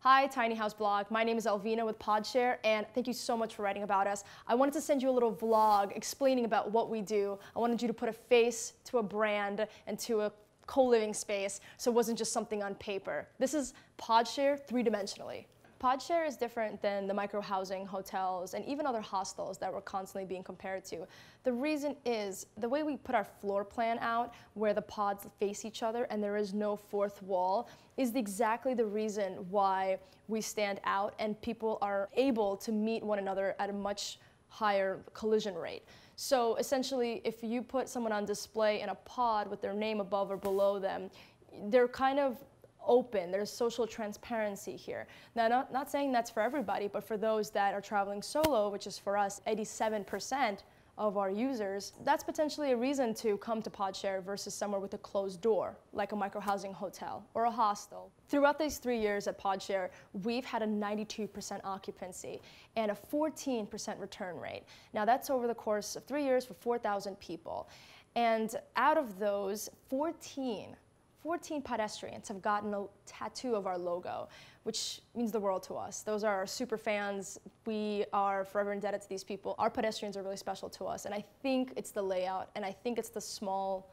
Hi, Tiny House Blog. My name is Alvina with Podshare, and thank you so much for writing about us. I wanted to send you a little vlog explaining about what we do. I wanted you to put a face to a brand and to a co-living space, so it wasn't just something on paper. This is Podshare three-dimensionally. Podshare is different than the micro-housing hotels and even other hostels that we're constantly being compared to. The reason is the way we put our floor plan out, where the pods face each other and there is no fourth wall, is exactly the reason why we stand out and people are able to meet one another at a much higher collision rate. So essentially, if you put someone on display in a pod with their name above or below them, they're kind of open. There's social transparency here. Now, not saying that's for everybody, but for those that are traveling solo, which is for us 87% of our users, that's potentially a reason to come to Podshare versus somewhere with a closed door, like a micro-housing hotel or a hostel. Throughout these 3 years at Podshare, we've had a 92% occupancy and a 14% return rate. Now, that's over the course of 3 years for 4,000 people. And out of those, 14 pedestrians have gotten a tattoo of our logo, which means the world to us. Those are our super fans. We are forever indebted to these people. Our pedestrians are really special to us, and I think it's the layout, and I think it's the small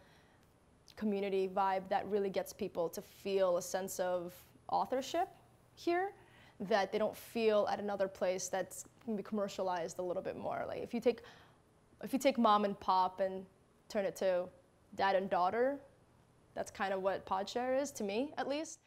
community vibe that really gets people to feel a sense of authorship here that they don't feel at another place that's can be commercialized a little bit more. Like if you take mom and pop and turn it to dad and daughter, that's kind of what Podshare is, to me, at least.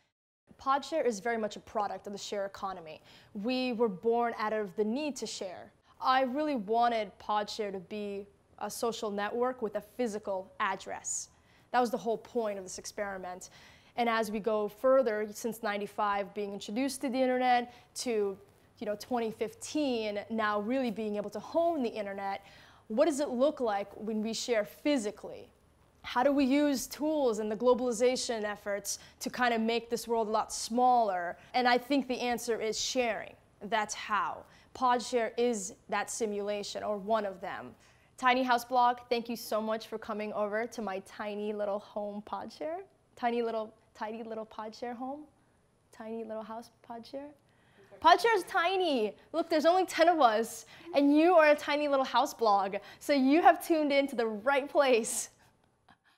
Podshare is very much a product of the share economy. We were born out of the need to share. I really wanted Podshare to be a social network with a physical address. That was the whole point of this experiment. And as we go further, since '95 being introduced to the internet, to 2015, now really being able to hone the internet, what does it look like when we share physically? How do we use tools and the globalization efforts to kind of make this world a lot smaller? And I think the answer is sharing. That's how. Podshare is that simulation, or one of them. Tiny House Blog, thank you so much for coming over to my tiny little home Podshare. Tiny little Podshare home. Tiny little house Podshare. Podshare is tiny. Look, there's only 10 of us, and you are a tiny little house blog. So you have tuned in to the right place.